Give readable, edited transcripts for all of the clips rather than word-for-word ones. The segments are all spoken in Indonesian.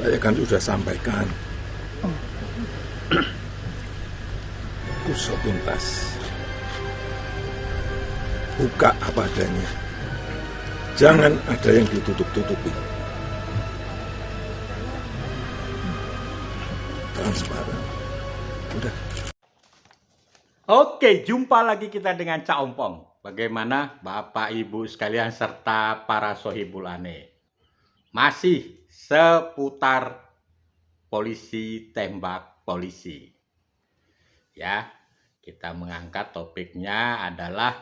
Saya kan sudah sampaikan, usut tuntas, buka apa adanya, jangan ada yang ditutup-tutupi, transparan. Udah. Oke, jumpa lagi kita dengan Cak Ompong. Bagaimana Bapak Ibu sekalian serta para sohibul ane? Masih seputar polisi tembak polisi. Ya, kita mengangkat topiknya adalah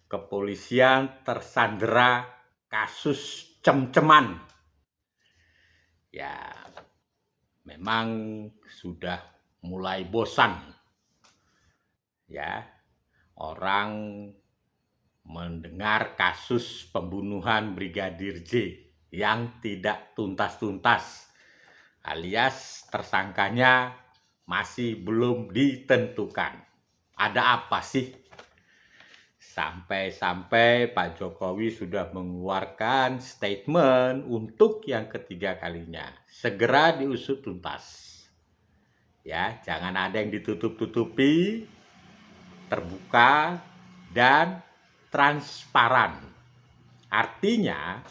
kepolisian tersandera kasus cem-ceman. Ya, memang sudah mulai bosan. Ya, orang mendengar kasus pembunuhan Brigadir J yang tidak tuntas-tuntas, alias tersangkanya masih belum ditentukan. Ada apa sih? Sampai-sampai Pak Jokowi sudah mengeluarkan statement untuk yang ketiga kalinya. Segera diusut tuntas. Ya, jangan ada yang ditutup-tutupi, terbuka dan transparan. Artinya,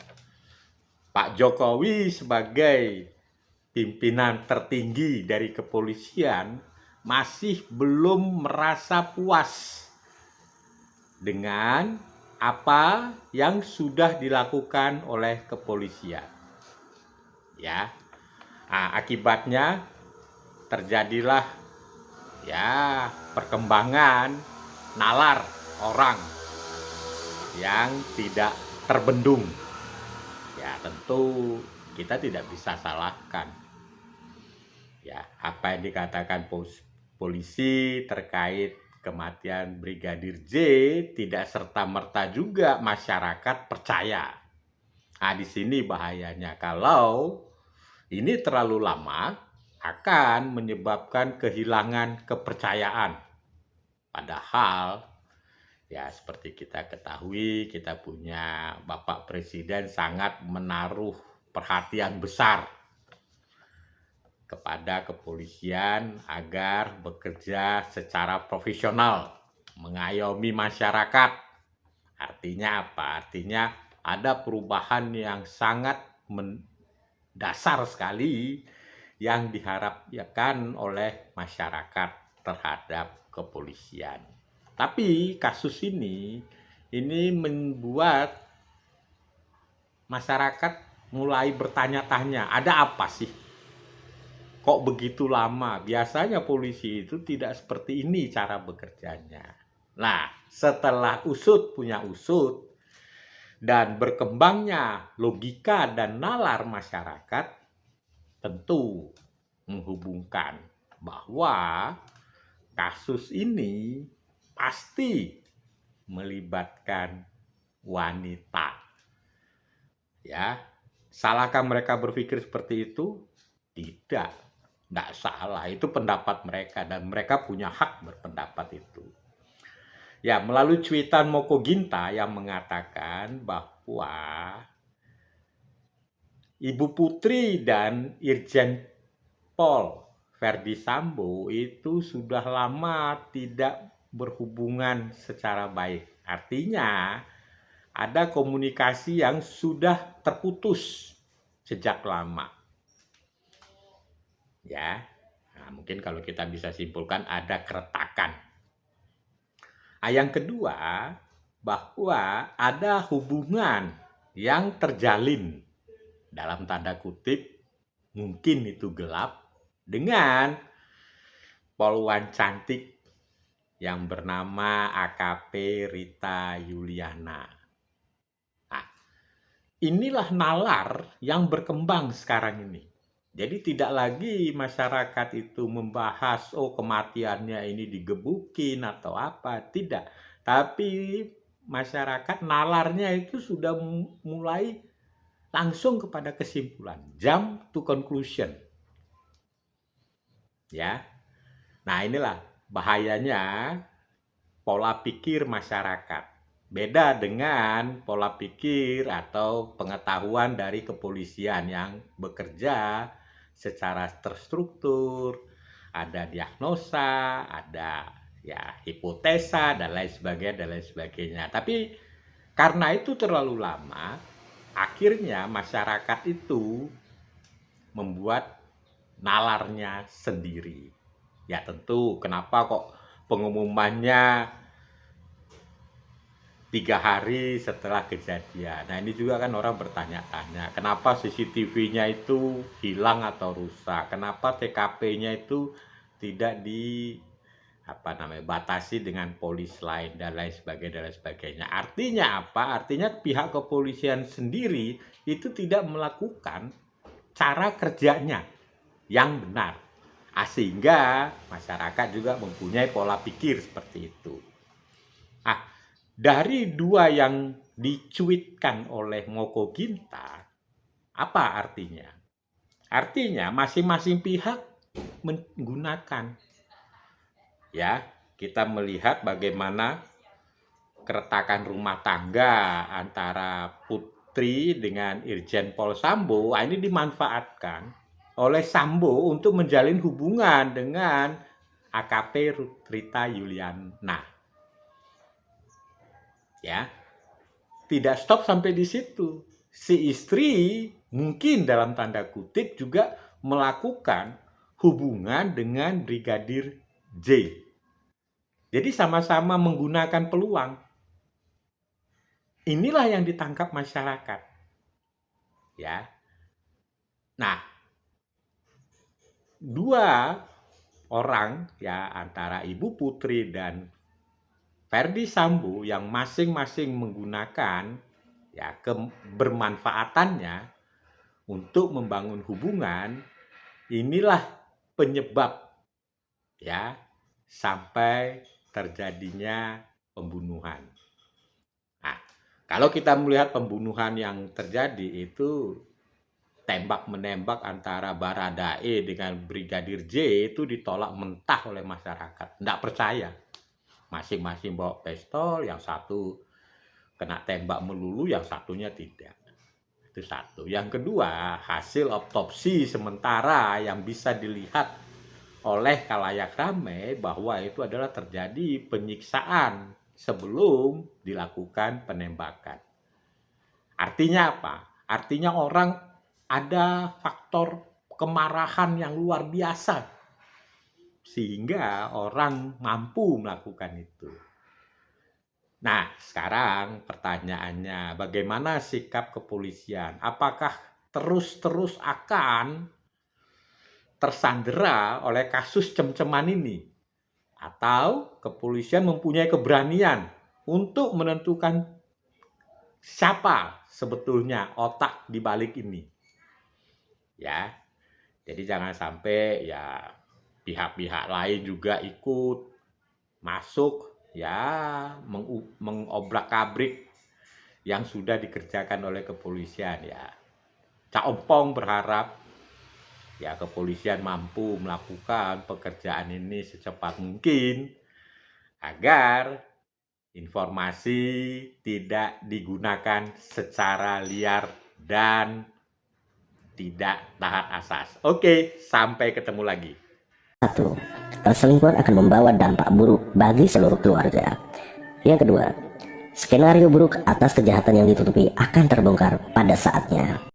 Pak Jokowi sebagai pimpinan tertinggi dari kepolisian masih belum merasa puas dengan apa yang sudah dilakukan oleh kepolisian. Ya. Nah, akibatnya terjadilah ya perkembangan nalar orang yang tidak terbendung. Ya, tentu kita tidak bisa salahkan. Ya, apa yang dikatakan polisi terkait kematian Brigadir J tidak serta-merta juga masyarakat percaya. Nah, di sini bahayanya kalau ini terlalu lama akan menyebabkan kehilangan kepercayaan. Padahal ya seperti kita ketahui, kita punya Bapak Presiden sangat menaruh perhatian besar kepada kepolisian agar bekerja secara profesional, mengayomi masyarakat. Artinya apa? Artinya ada perubahan yang sangat mendasar sekali yang diharapkan oleh masyarakat terhadap kepolisian. Tapi kasus ini membuat masyarakat mulai bertanya-tanya, ada apa sih? Kok begitu lama? Biasanya polisi itu tidak seperti ini cara bekerjanya. Nah, setelah punya usut, dan berkembangnya logika dan nalar masyarakat, tentu menghubungkan bahwa kasus ini pasti melibatkan wanita. Ya, salahkah mereka berpikir seperti itu? Tidak salah. Itu pendapat mereka dan mereka punya hak berpendapat itu. Ya, melalui cuitan Moko Ginta yang mengatakan bahwa Ibu Putri dan Irjen Pol Verdi Sambo itu sudah lama tidak berhubungan secara baik. Artinya ada komunikasi yang sudah terputus sejak lama. Ya, nah, mungkin kalau kita bisa simpulkan ada keretakan. Nah, yang kedua, bahwa ada hubungan yang terjalin dalam tanda kutip, mungkin itu gelap, dengan poluan cantik yang bernama AKP Rita Yuliana. Nah, inilah nalar yang berkembang sekarang ini. Jadi tidak lagi masyarakat itu membahas, oh kematiannya ini digebukin atau apa, tidak. Tapi masyarakat nalarnya itu sudah mulai langsung kepada kesimpulan, jump to conclusion. Ya. Nah, inilah bahayanya pola pikir masyarakat. Beda dengan pola pikir atau pengetahuan dari kepolisian yang bekerja secara terstruktur, ada diagnosa, ada ya hipotesa dan lain sebagainya dan lain sebagainya. Tapi karena itu terlalu lama, akhirnya masyarakat itu membuat nalarnya sendiri. Ya tentu, kenapa kok pengumumannya 3 hari setelah kejadian. Nah ini juga kan orang bertanya-tanya, kenapa CCTV-nya itu hilang atau rusak? Kenapa TKP-nya itu tidak batasi dengan polis lain dan lain sebagainya. Artinya apa? Artinya pihak kepolisian sendiri itu tidak melakukan cara kerjanya yang benar. Sehingga masyarakat juga mempunyai pola pikir seperti itu. Dari 2 yang dicuitkan oleh Moko Ginta, apa artinya? Artinya masing-masing pihak menggunakan. Ya, kita melihat bagaimana keretakan rumah tangga antara Putri dengan Irjen Pol Sambo, ini dimanfaatkan oleh Sambo untuk menjalin hubungan dengan AKP Rita Yuliana. Ya, tidak stop sampai di situ. Si istri mungkin dalam tanda kutip juga melakukan hubungan dengan Brigadir J. Jadi sama-sama menggunakan peluang. Inilah yang ditangkap masyarakat. Ya. Nah, 2 orang ya antara Ibu Putri dan Ferdi Sambo yang masing-masing menggunakan ya kebermanfaatannya untuk membangun hubungan, inilah penyebab ya sampai terjadinya pembunuhan. Nah, kalau kita melihat pembunuhan yang terjadi itu tembak-menembak antara Baradae dengan Brigadir J itu ditolak mentah oleh masyarakat. Tidak percaya. Masing-masing bawa pistol, yang satu kena tembak melulu, yang satunya tidak. Itu satu. Yang kedua, hasil otopsi sementara yang bisa dilihat oleh khalayak ramai bahwa itu adalah terjadi penyiksaan sebelum dilakukan penembakan. Artinya apa? Artinya orang ada faktor kemarahan yang luar biasa sehingga orang mampu melakukan itu. Nah, sekarang pertanyaannya, bagaimana sikap kepolisian? Apakah terus-terus akan tersandera oleh kasus cem-ceman ini? Atau kepolisian mempunyai keberanian untuk menentukan siapa sebetulnya otak di balik ini? Ya, jadi jangan sampai ya pihak-pihak lain juga ikut masuk ya mengobrak-abrik yang sudah dikerjakan oleh kepolisian ya. Cak Ompong berharap ya kepolisian mampu melakukan pekerjaan ini secepat mungkin agar informasi tidak digunakan secara liar dan tidak taat asas. Oke, sampai ketemu lagi. 1. Perselingkuhan akan membawa dampak buruk bagi seluruh keluarga. Yang kedua, skenario buruk atas kejahatan yang ditutupi akan terbongkar pada saatnya.